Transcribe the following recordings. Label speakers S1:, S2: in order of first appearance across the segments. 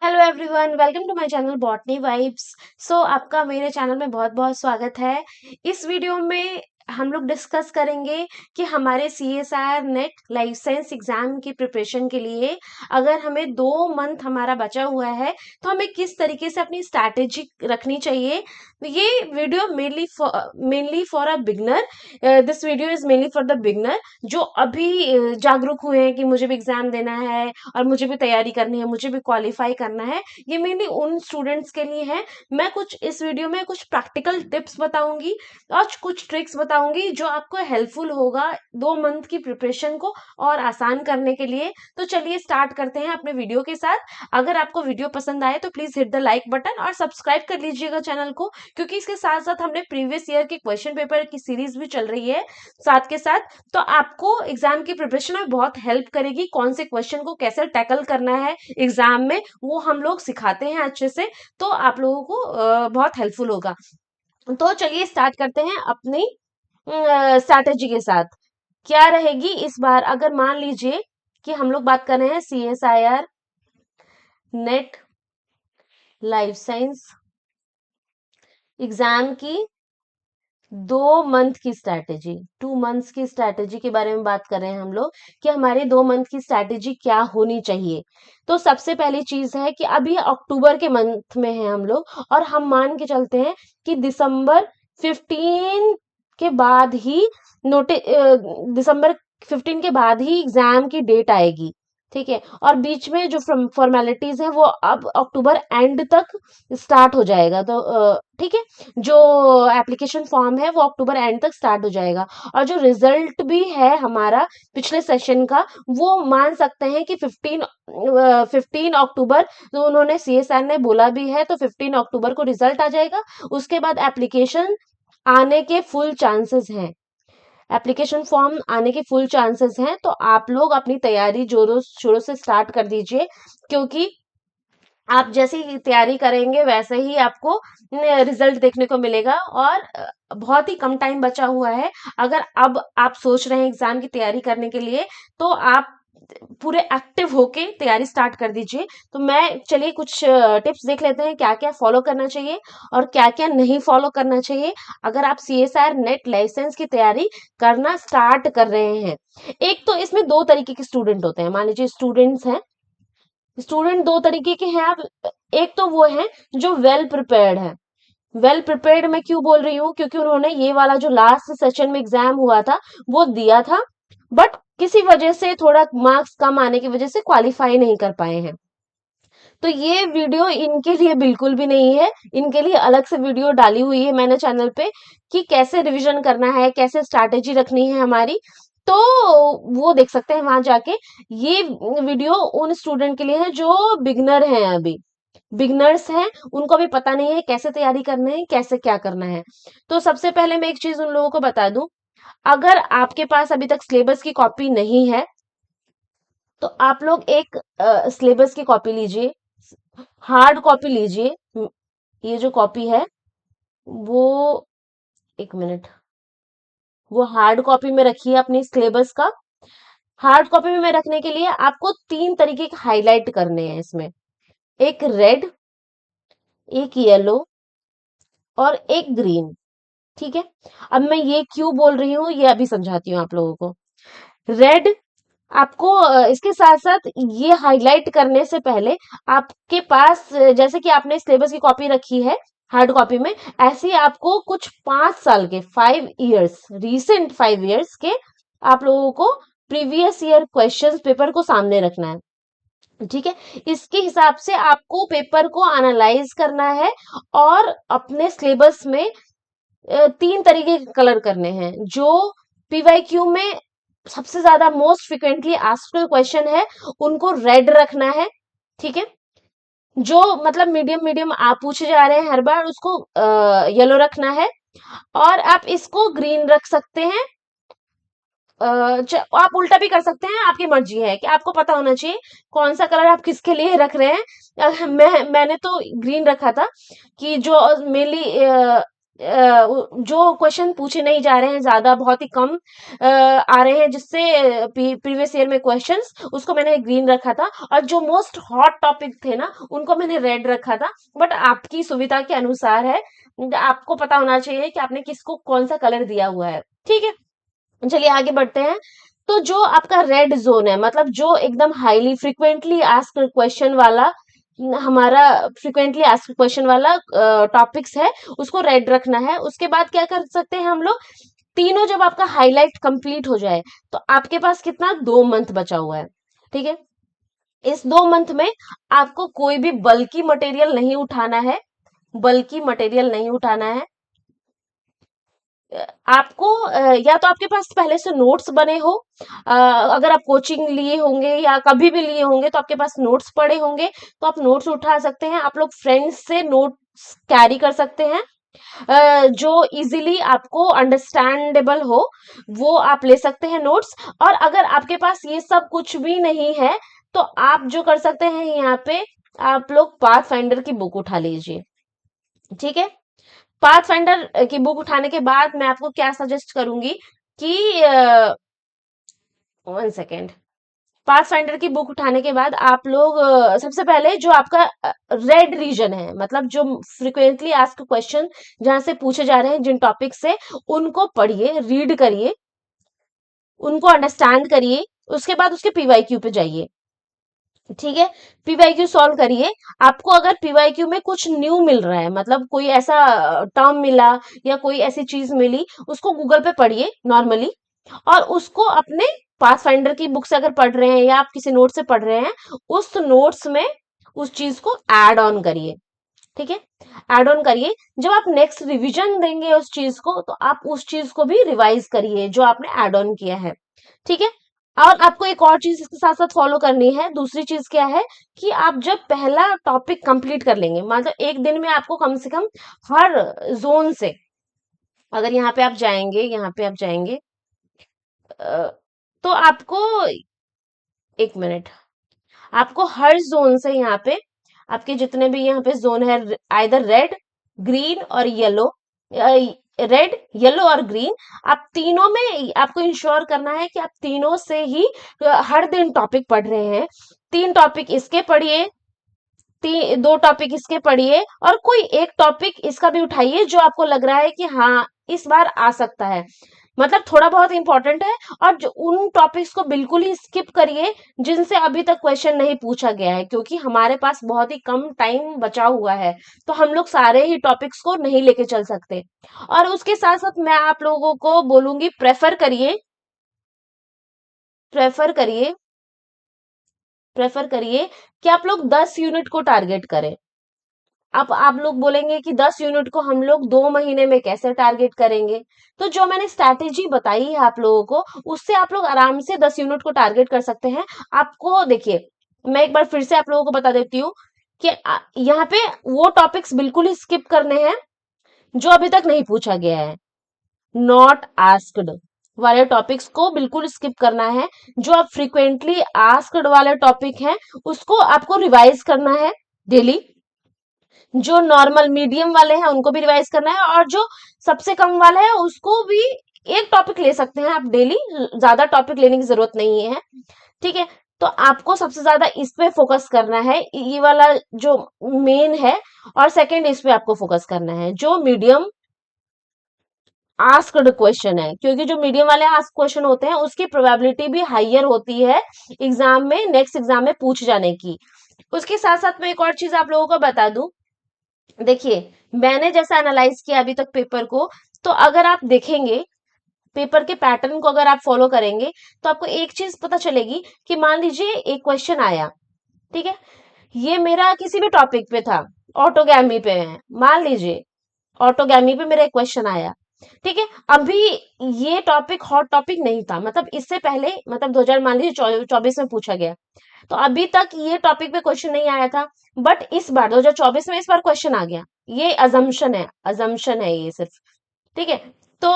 S1: Hello everyone, welcome to my channel botany vibes. आपका मेरे channel में बहुत बहुत स्वागत है। इस वीडियो में हम लोग डिस्कस करेंगे कि हमारे CSIR net life science exam की प्रिपरेशन के लिए अगर हमें 2 मंथ हमारा बचा हुआ है तो हमें किस तरीके से अपनी स्ट्रैटेजी रखनी चाहिए। ये video mainly for a beginner. This video is mainly for the beginner जो अभी जागरूक हुए हैं कि मुझे भी एग्जाम देना है और मुझे भी तैयारी करनी है, मुझे भी क्वालिफाई करना है। ये मेनली उन स्टूडेंट्स के लिए है। मैं कुछ इस वीडियो में कुछ प्रैक्टिकल टिप्स बताऊंगी और कुछ ट्रिक्स बताऊंगी जो आपको हेल्पफुल होगा 2 मंथ की प्रिपरेशन को और आसान करने के लिए। तो चलिए स्टार्ट करते हैं अपने वीडियो के साथ। अगर आपको वीडियो पसंद आए तो please hit the like button और सब्सक्राइब कर लीजिएगा चैनल को, क्योंकि इसके साथ साथ हमने प्रीवियस ईयर के क्वेश्चन पेपर की सीरीज भी चल रही है साथ के साथ। तो आपको एग्जाम की प्रिपरेशन में बहुत हेल्प करेगी। कौन से क्वेश्चन को कैसे टैकल करना है एग्जाम में वो हम लोग सिखाते हैं अच्छे से, तो आप लोगों को बहुत हेल्पफुल होगा। तो चलिए स्टार्ट करते हैं अपनी स्ट्रैटेजी के साथ। क्या रहेगी इस बार, अगर मान लीजिए कि हम लोग बात कर रहे हैं CSIR net life science exam की 2 मंथ की स्ट्रैटेजी, 2 मंथ्स की स्ट्रैटेजी के बारे में बात कर रहे हैं हम लोग कि हमारे 2 मंथ की स्ट्रैटेजी क्या होनी चाहिए। तो सबसे पहली चीज है कि अभी अक्टूबर के मंथ में है हम लोग, और हम मान के चलते हैं कि दिसंबर 15 के बाद ही दिसंबर 15 के बाद ही एग्जाम की डेट आएगी। ठीक है, और बीच में जो फॉर्मेलिटीज है वो अब अक्टूबर एंड तक स्टार्ट हो जाएगा। तो ठीक है, जो एप्लीकेशन फॉर्म है वो अक्टूबर एंड तक स्टार्ट हो जाएगा। और जो रिजल्ट भी है हमारा पिछले सेशन का, वो मान सकते हैं कि 15 अक्टूबर, तो उन्होंने CSR ने बोला भी है, तो 15 अक्टूबर को रिजल्ट आ जाएगा। उसके बाद एप्लीकेशन आने के फुल चांसेस हैं, एप्लीकेशन फॉर्म आने के फुल चांसेस हैं। तो आप लोग अपनी तैयारी जोरों शोरों से स्टार्ट कर दीजिए, क्योंकि आप जैसे ही तैयारी करेंगे वैसे ही आपको रिजल्ट देखने को मिलेगा। और बहुत ही कम टाइम बचा हुआ है। अगर अब आप सोच रहे हैं एग्जाम की तैयारी करने के लिए, तो आप पूरे एक्टिव होके तैयारी स्टार्ट कर दीजिए। तो मैं चलिए कुछ टिप्स देख लेते हैं क्या क्या फॉलो करना चाहिए और क्या क्या नहीं फॉलो करना चाहिए अगर आप CSIR नेट लाइसेंस की तैयारी करना स्टार्ट कर रहे हैं। एक तो इसमें 2 तरीके के स्टूडेंट होते हैं। मान लीजिए स्टूडेंट्स हैं, स्टूडेंट 2 तरीके के हैं आप। एक तो वो है जो वेल प्रिपेयर्ड है। वेल प्रिपेयर्ड मैं क्यों बोल रही हूँ, क्योंकि उन्होंने ये वाला जो लास्ट सेशन में एग्जाम हुआ था वो दिया था, बट किसी वजह से थोड़ा मार्क्स कम आने की वजह से क्वालिफाई नहीं कर पाए हैं। तो ये वीडियो इनके लिए बिल्कुल भी नहीं है। इनके लिए अलग से वीडियो डाली हुई है मैंने चैनल पे कि कैसे रिवीजन करना है, कैसे स्ट्रैटेजी रखनी है हमारी। तो वो देख सकते हैं वहां जाके। ये वीडियो उन स्टूडेंट के लिए है जो बिगनर हैं, अभी बिगनर्स हैं, उनको भी पता नहीं है कैसे तैयारी करनी है, कैसे क्या करना है। तो सबसे पहले मैं एक चीज उन लोगों को बता दूं, अगर आपके पास अभी तक सिलेबस की कॉपी नहीं है तो आप लोग एक सिलेबस की कॉपी लीजिए, हार्ड कॉपी लीजिए। ये जो कॉपी है वो, एक मिनट, वो हार्ड कॉपी में रखिए अपनी सिलेबस का। हार्ड कॉपी में रखने के लिए आपको 3 तरीके के हाईलाइट करने हैं इसमें, एक रेड, एक येलो और एक ग्रीन। ठीक है, अब मैं ये क्यों बोल रही हूँ ये अभी समझाती हूँ आप लोगों को। रेड आपको इसके साथ साथ ये हाईलाइट करने से पहले आपके पास जैसे कि आपने सिलेबस की कॉपी रखी है हार्ड कॉपी में, ऐसे ही आपको कुछ 5 साल के 5 इयर्स, रीसेंट 5 इयर्स के आप लोगों को प्रीवियस ईयर क्वेश्चंस पेपर को सामने रखना है। ठीक है, इसके हिसाब से आपको पेपर को एनालाइज करना है और अपने सिलेबस में 3 तरीके के कलर करने हैं। जो PYQ में सबसे ज्यादा मोस्ट फ्रिक्वेंटली आस्क्ड क्वेश्चन है उनको रेड रखना है। ठीक है, जो मतलब मीडियम मीडियम आप पूछे जा रहे हैं हर बार उसको येलो रखना है। और आप इसको ग्रीन रख सकते हैं। आप उल्टा भी कर सकते हैं, आपकी मर्जी है कि आपको पता होना चाहिए कौन सा कलर आप किसके लिए रख रहे हैं। मैंने तो ग्रीन रखा था कि जो मेनली जो क्वेश्चन पूछे नहीं जा रहे हैं, ज्यादा बहुत ही कम आ रहे हैं, जिससे प्रीवियस ईयर में क्वेश्चंस, उसको मैंने ग्रीन रखा था। और जो मोस्ट हॉट टॉपिक थे ना, उनको मैंने रेड रखा था। बट आपकी सुविधा के अनुसार है, आपको पता होना चाहिए कि आपने किसको कौन सा कलर दिया हुआ है। ठीक है, चलिए आगे बढ़ते हैं। तो जो आपका रेड जोन है, मतलब जो एकदम हाईली फ्रिक्वेंटली आस्क्ड क्वेश्चन वाला, हमारा फ्रिक्वेंटली आस्क्ड क्वेश्चन वाला टॉपिक्स है, उसको रेड रखना है। उसके बाद क्या कर सकते हैं हम लोग, तीनों जब आपका हाईलाइट कंप्लीट हो जाए, तो आपके पास कितना, 2 मंथ बचा हुआ है। ठीक है, इस 2 मंथ में आपको कोई भी बल्कि मटेरियल नहीं उठाना है, बल्कि मटेरियल नहीं उठाना है। आपको या तो आपके पास पहले से नोट्स बने हो, अगर आप कोचिंग लिए होंगे या कभी भी लिए होंगे तो आपके पास नोट्स पड़े होंगे, तो आप नोट्स उठा सकते हैं। आप लोग फ्रेंड्स से नोट्स कैरी कर सकते हैं, जो इजीली आपको अंडरस्टैंडेबल हो, वो आप ले सकते हैं नोट्स। और अगर आपके पास ये सब कुछ भी नहीं है, तो आप जो कर सकते हैं, यहाँ पे आप लोग पाथ फाइंडर की बुक उठा लीजिए। ठीक है, पाथ फाइंडर की बुक उठाने के बाद मैं आपको क्या सजेस्ट करूंगी कि 1 सेकेंड, पाथ फाइंडर की बुक उठाने के बाद आप लोग सबसे पहले जो आपका रेड रीजन है, मतलब जो फ्रिक्वेंटली आस्क्ड क्वेश्चन जहां से पूछे जा रहे हैं, जिन टॉपिक से, उनको पढ़िए, रीड करिए, उनको अंडरस्टैंड करिए। उसके बाद उसके पीवाईक्यू पे जाइए। ठीक है, पीवाईक्यू सॉल्व करिए। आपको अगर पीवाईक्यू में कुछ न्यू मिल रहा है, मतलब कोई ऐसा टर्म मिला या कोई ऐसी चीज मिली, उसको गूगल पे पढ़िए नॉर्मली, और उसको अपने पाथ फाइंडर की बुक से अगर पढ़ रहे हैं या आप किसी नोट से पढ़ रहे हैं, उस नोट्स में उस चीज को ऐड ऑन करिए। ठीक है, ऐड ऑन करिए। जब आप नेक्स्ट रिवीजन देंगे उस चीज को, तो आप उस चीज को भी रिवाइज करिए जो आपने ऐड ऑन किया है। ठीक है, और आपको एक और चीज इसके साथ साथ फॉलो करनी है। दूसरी चीज क्या है कि आप जब पहला टॉपिक कंप्लीट कर लेंगे, मतलब एक दिन में आपको कम से कम हर जोन से, अगर यहाँ पे आप जाएंगे, अ, तो आपको, 1 मिनट, आपको हर जोन से, यहाँ पे आपके जितने भी यहाँ पे जोन है, आइदर रेड, ग्रीन और येलो, रेड, येलो और ग्रीन, आप तीनों में आपको इंश्योर करना है कि आप तीनों से ही हर दिन टॉपिक पढ़ रहे हैं। 3 टॉपिक इसके पढ़िए, 2 टॉपिक इसके पढ़िए, और कोई एक टॉपिक इसका भी उठाइए जो आपको लग रहा है कि हाँ, इस बार आ सकता है, मतलब थोड़ा बहुत इंपॉर्टेंट है। और जो उन टॉपिक्स को बिल्कुल ही स्किप करिए जिनसे अभी तक क्वेश्चन नहीं पूछा गया है, क्योंकि हमारे पास बहुत ही कम टाइम बचा हुआ है, तो हम लोग सारे ही टॉपिक्स को नहीं लेके चल सकते। और उसके साथ साथ मैं आप लोगों को बोलूंगी, प्रेफर करिए प्रेफर करिए कि आप लोग 10 यूनिट को टारगेट करें। अब आप लोग बोलेंगे कि 10 यूनिट को हम लोग 2 महीने में कैसे टारगेट करेंगे, तो जो मैंने स्ट्रैटेजी बताई है आप लोगों को, उससे आप लोग आराम से 10 यूनिट को टारगेट कर सकते हैं। आपको देखिए, मैं एक बार फिर से आप लोगों को बता देती हूँ कि यहाँ पे वो टॉपिक्स बिल्कुल ही स्किप करने हैं जो अभी तक नहीं पूछा गया है। नॉट आस्क्ड वाले टॉपिक्स को बिल्कुल स्किप करना है। जो आप फ्रिक्वेंटली आस्क्ड वाले टॉपिक हैं, उसको आपको रिवाइज करना है डेली। जो नॉर्मल मीडियम वाले हैं उनको भी रिवाइज करना है, और जो सबसे कम वाला है उसको भी एक टॉपिक ले सकते हैं आप डेली, ज्यादा टॉपिक लेने की जरूरत नहीं है। ठीक है, तो आपको सबसे ज्यादा इस पे फोकस करना है, ये वाला जो मेन है, और सेकंड इस पे आपको फोकस करना है, जो मीडियम आस्क्ड क्वेश्चन है, क्योंकि जो मीडियम वाले आस्क क्वेश्चन होते हैं उसकी प्रोबेबिलिटी भी हाइयर होती है एग्जाम में, नेक्स्ट एग्जाम में पूछ जाने की। उसके साथ साथ मैं एक और चीज आप लोगों को बता दूं। देखिए, मैंने जैसा एनालाइज किया अभी तक पेपर को, तो अगर आप देखेंगे पेपर के पैटर्न को, अगर आप फॉलो करेंगे, तो आपको एक चीज पता चलेगी कि मान लीजिए एक क्वेश्चन आया, ठीक है, ये मेरा किसी भी टॉपिक पे था, ऑटोगैमी पे है, मान लीजिए ऑटोगैमी पे मेरा एक क्वेश्चन आया। ठीक है, अभी ये टॉपिक हॉट टॉपिक नहीं था, मतलब इससे पहले, मतलब 2000 मान लीजिए 24 में पूछा गया, तो अभी तक ये टॉपिक पे क्वेश्चन नहीं आया था। बट इस बार 2024 में इस बार क्वेश्चन आ गया। ये अजम्पशन है ये सिर्फ। ठीक है, तो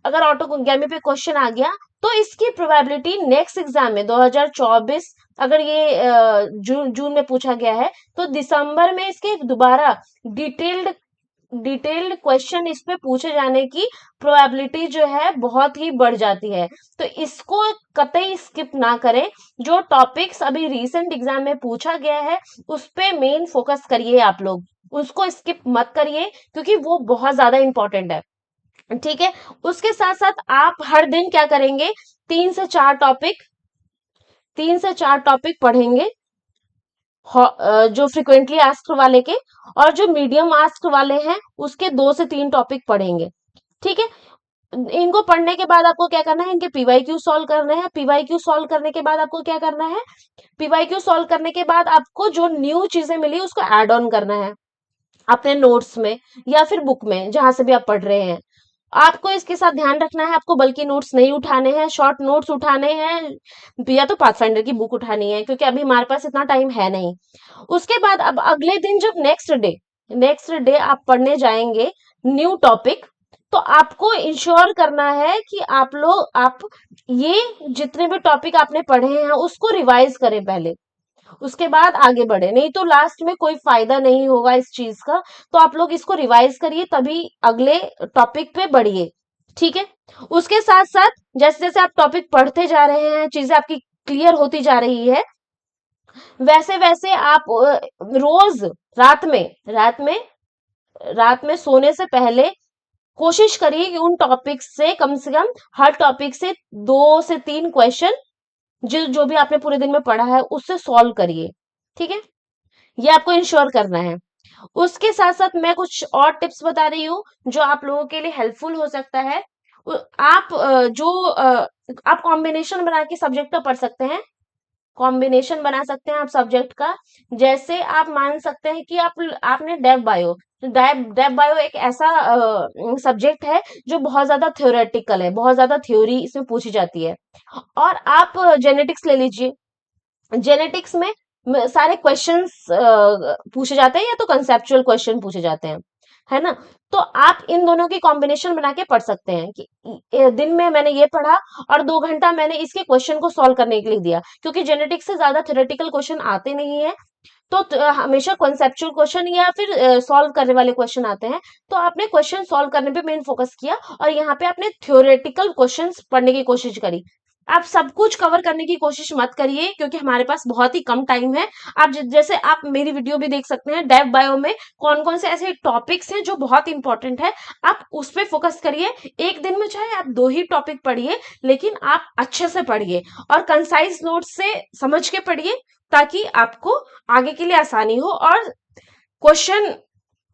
S1: अगर ऑटोगैमी पे क्वेश्चन आ गया, तो इसकी प्रोबेबिलिटी नेक्स्ट एग्जाम में 2024, अगर ये जून जून में पूछा गया है, तो दिसंबर में इसके दोबारा डिटेल्ड डिटेल्ड क्वेश्चन इस पे पूछे जाने की प्रोबेबिलिटी जो है बहुत ही बढ़ जाती है। तो इसको कतई स्किप ना करें। जो टॉपिक्स अभी रीसेंट एग्जाम में पूछा गया है उस पे मेन फोकस करिए आप लोग, उसको स्किप मत करिए क्योंकि वो बहुत ज्यादा इंपॉर्टेंट है। ठीक है। उसके साथ साथ आप हर दिन क्या करेंगे, 3 से 4 टॉपिक 3 से 4 टॉपिक पढ़ेंगे, जो फ्रिक्वेंटली आस्क्ड वाले के, और जो मीडियम आस्क्ड वाले हैं उसके 2 से 3 टॉपिक पढ़ेंगे। ठीक है। इनको पढ़ने के बाद आपको क्या करना है, इनके पीवाईक्यू सॉल्व करने हैं। पीवाईक्यू सॉल्व करने के बाद आपको क्या करना है, पीवाईक्यू सॉल्व करने के बाद आपको जो न्यू चीजें मिली उसको ऐड ऑन करना है अपने नोट्स में या फिर बुक में, जहां से भी आप पढ़ रहे हैं। आपको इसके साथ ध्यान रखना है, आपको बल्कि नोट्स नहीं उठाने हैं, शॉर्ट नोट्स उठाने हैं, या तो पाथफाइंडर की बुक उठानी है क्योंकि अभी हमारे पास इतना टाइम है नहीं। उसके बाद अब अगले दिन जब नेक्स्ट डे आप पढ़ने जाएंगे न्यू टॉपिक, तो आपको इंश्योर करना है कि आप ये जितने भी टॉपिक आपने पढ़े हैं उसको रिवाइज करें पहले, उसके बाद आगे बढ़े, नहीं तो लास्ट में कोई फायदा नहीं होगा इस चीज का। तो आप लोग इसको रिवाइज करिए तभी अगले टॉपिक पे बढ़िए। ठीक है। उसके साथ साथ जैसे जैसे आप टॉपिक पढ़ते जा रहे हैं, चीजें आपकी क्लियर होती जा रही है, वैसे वैसे आप रोज रात में सोने से पहले कोशिश करिए कि उन टॉपिक से कम हर टॉपिक से 2 से 3 क्वेश्चन जो जो भी आपने पूरे दिन में पढ़ा है उससे सॉल्व करिए। ठीक है। ये आपको इंश्योर करना है। उसके साथ साथ मैं कुछ और टिप्स बता रही हूँ जो आप लोगों के लिए हेल्पफुल हो सकता है। आप कॉम्बिनेशन बना के सब्जेक्ट का पढ़ सकते हैं, कॉम्बिनेशन बना सकते हैं आप सब्जेक्ट का। जैसे आप मान सकते हैं कि आपने डेव बायो, डेव बायो एक ऐसा सब्जेक्ट है जो बहुत ज्यादा थ्योरेटिकल है, बहुत ज्यादा थ्योरी इसमें पूछी जाती है। और आप जेनेटिक्स ले लीजिए, जेनेटिक्स में सारे क्वेश्चंस पूछे जाते हैं या तो कंसेप्चुअल क्वेश्चन पूछे जाते हैं, है ना। तो आप इन दोनों की कॉम्बिनेशन बना के पढ़ सकते हैं कि दिन में मैंने ये पढ़ा और 2 घंटा मैंने इसके क्वेश्चन को सॉल्व करने के लिए दिया, क्योंकि जेनेटिक्स से ज्यादा थ्योरेटिकल क्वेश्चन आते नहीं है। तो हमेशा कॉन्सेप्चुअल क्वेश्चन या फिर सॉल्व करने वाले क्वेश्चन आते हैं। तो आपने क्वेश्चन सॉल्व करने पे मेन फोकस किया और यहाँ पे आपने थ्योरेटिकल क्वेश्चंस पढ़ने की कोशिश करी। आप सब कुछ कवर करने की कोशिश मत करिए क्योंकि हमारे पास बहुत ही कम टाइम है। आप जैसे आप मेरी वीडियो भी देख सकते हैं, डेव बायो में कौन कौन से ऐसे टॉपिक्स हैं जो बहुत इंपॉर्टेंट है, आप उस पर फोकस करिए। एक दिन में चाहे आप 2 ही टॉपिक पढ़िए, लेकिन आप अच्छे से पढ़िए और कंसाइज नोट से समझ के पढ़िए, ताकि आपको आगे के लिए आसानी हो। और क्वेश्चन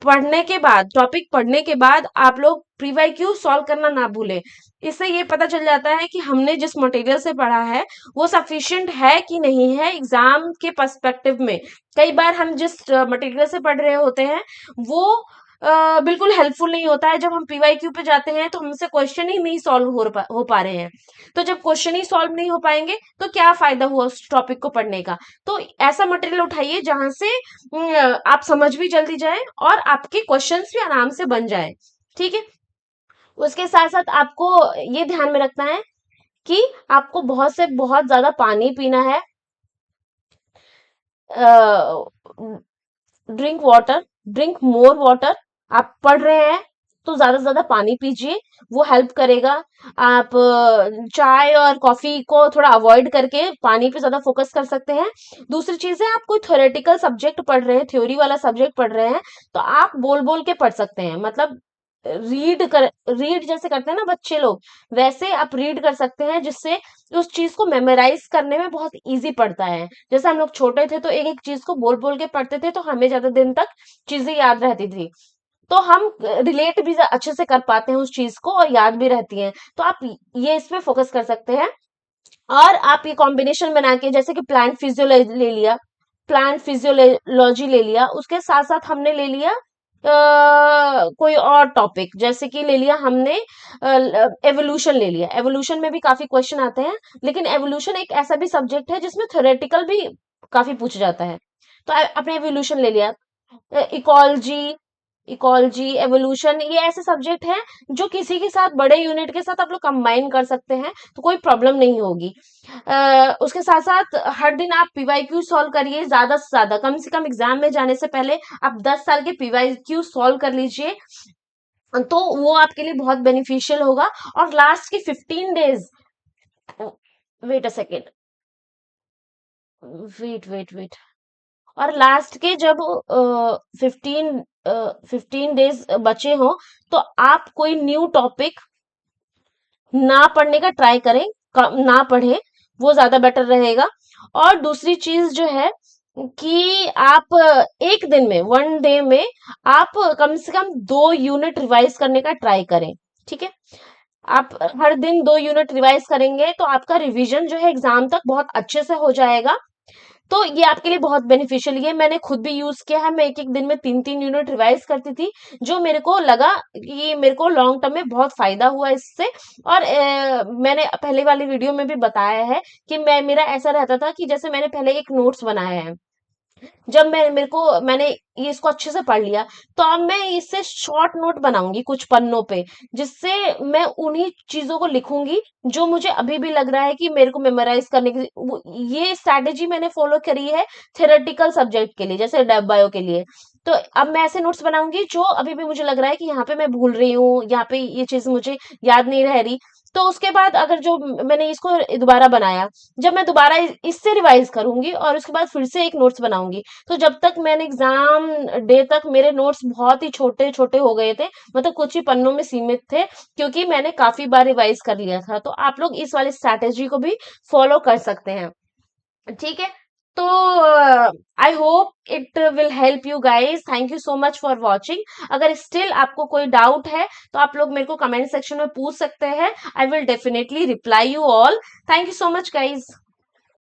S1: पढ़ने के बाद, टॉपिक पढ़ने के बाद आप लोग प्रीवाईक्यू सॉल्व करना ना भूलें। इससे ये पता चल जाता है कि हमने जिस मटेरियल से पढ़ा है वो सफिशिएंट है कि नहीं है एग्जाम के पर्सपेक्टिव में। कई बार हम जिस मटेरियल से पढ़ रहे होते हैं वो बिल्कुल हेल्पफुल नहीं होता है। जब हम पीवाईक्यू पे जाते हैं तो हमसे क्वेश्चन ही नहीं सॉल्व हो पा रहे हैं। तो जब क्वेश्चन ही सॉल्व नहीं हो पाएंगे तो क्या फायदा हुआ उस टॉपिक को पढ़ने का। तो ऐसा मटेरियल उठाइए जहां से आप समझ भी जल्दी जाए और आपके क्वेश्चंस भी आराम से बन जाए। ठीक है। उसके साथ साथ आपको ये ध्यान में रखना है कि आपको बहुत से बहुत ज्यादा पानी पीना है। Drink water, drink more water. आप पढ़ रहे हैं तो ज्यादा से ज्यादा पानी पीजिए, वो हेल्प करेगा। आप चाय और कॉफी को थोड़ा अवॉइड करके पानी पे ज्यादा फोकस कर सकते हैं। दूसरी चीज है, आप कोई थ्योरेटिकल सब्जेक्ट पढ़ रहे हैं, थ्योरी वाला सब्जेक्ट पढ़ रहे हैं, तो आप बोल बोल के पढ़ सकते हैं। मतलब रीड जैसे करते हैं ना बच्चे लोग, वैसे आप रीड कर सकते हैं, जिससे उस चीज को मेमोराइज करने में बहुत इजी पड़ता है। जैसे हम लोग छोटे थे तो एक एक चीज को बोल बोल के पढ़ते थे तो हमें ज्यादा दिन तक चीजें याद रहती थी, तो हम रिलेट भी अच्छे से कर पाते हैं उस चीज को और याद भी रहती हैं। तो आप ये इस पे फोकस कर सकते हैं। और आप ये कॉम्बिनेशन बना के, जैसे कि प्लांट फिजियोलॉजी ले लिया, उसके साथ साथ हमने ले लिया कोई और टॉपिक, जैसे कि ले लिया हमने एवोल्यूशन ले लिया। एवोल्यूशन में भी काफी क्वेश्चन आते हैं, लेकिन एवोल्यूशन एक ऐसा भी सब्जेक्ट है जिसमें थ्योरेटिकल भी काफी पूछा जाता है। तो आपने एवोल्यूशन ले लिया। इकोलॉजी, इकोलॉजी, एवोल्यूशन, ये ऐसे सब्जेक्ट हैं जो किसी के साथ बड़े यूनिट के साथ आप लोग कंबाइन कर सकते हैं, तो कोई प्रॉब्लम नहीं होगी। उसके साथ साथ हर दिन आप पीवाईक्यू सॉल्व करिए, ज्यादा से कम एग्जाम में जाने से पहले आप 10 साल के पीवाईक्यू सॉल्व कर लीजिए, तो वो आपके लिए बहुत बेनिफिशियल होगा। और लास्ट के 15 days, wait a second, wait, और लास्ट के जब 15 डेज बचे हो, तो आप कोई न्यू टॉपिक ना पढ़ने का ट्राई करें, ना पढ़े, वो ज्यादा बेटर रहेगा। और दूसरी चीज जो है कि आप एक दिन में, 1 डे में आप कम से कम 2 यूनिट रिवाइज करने का ट्राई करें। ठीक है, आप हर दिन 2 यूनिट रिवाइज करेंगे तो आपका रिवीजन जो है एग्जाम तक बहुत अच्छे से हो जाएगा। तो ये आपके लिए बहुत बेनिफिशियल, ये मैंने खुद भी यूज किया है। मैं एक एक दिन में 3 3 यूनिट रिवाइज करती थी, जो मेरे को लगा कि मेरे को लॉन्ग टर्म में बहुत फायदा हुआ इससे। और मैंने पहले वाली वीडियो में भी बताया है कि मेरा ऐसा रहता था कि जैसे मैंने पहले एक नोट्स बनाया है, जब मैंने ये इसको अच्छे से पढ़ लिया, तो अब मैं इससे शॉर्ट नोट बनाऊंगी कुछ पन्नों पे, जिससे मैं उन्हीं चीजों को लिखूंगी जो मुझे अभी भी लग रहा है कि मेरे को मेमोराइज करने की। ये स्ट्रैटेजी मैंने फॉलो करी है थेरेटिकल सब्जेक्ट के लिए, जैसे डेब बायो के लिए। तो अब मैं ऐसे नोट्स बनाऊंगी जो अभी भी मुझे लग रहा है कि यहाँ पे मैं भूल रही हूँ, यहाँ पे ये चीज मुझे याद नहीं रह रही। तो उसके बाद अगर जो मैंने इसको दोबारा बनाया, जब मैं दोबारा इससे रिवाइज करूंगी और उसके बाद फिर से एक नोट्स बनाऊंगी, तो जब तक मैंने एग्जाम डे तक मेरे नोट्स बहुत ही छोटे छोटे हो गए थे, मतलब कुछ ही पन्नों में सीमित थे, क्योंकि मैंने काफी बार रिवाइज कर लिया था। तो आप लोग इस वाली स्ट्रैटेजी को भी फॉलो कर सकते हैं। ठीक है, तो I hope it will help you guys. Thank you so much for watching. अगर स्टिल आपको कोई डाउट है तो आप लोग मेरे को कमेंट सेक्शन में पूछ सकते हैं। I will definitely reply you all. Thank you so much guys.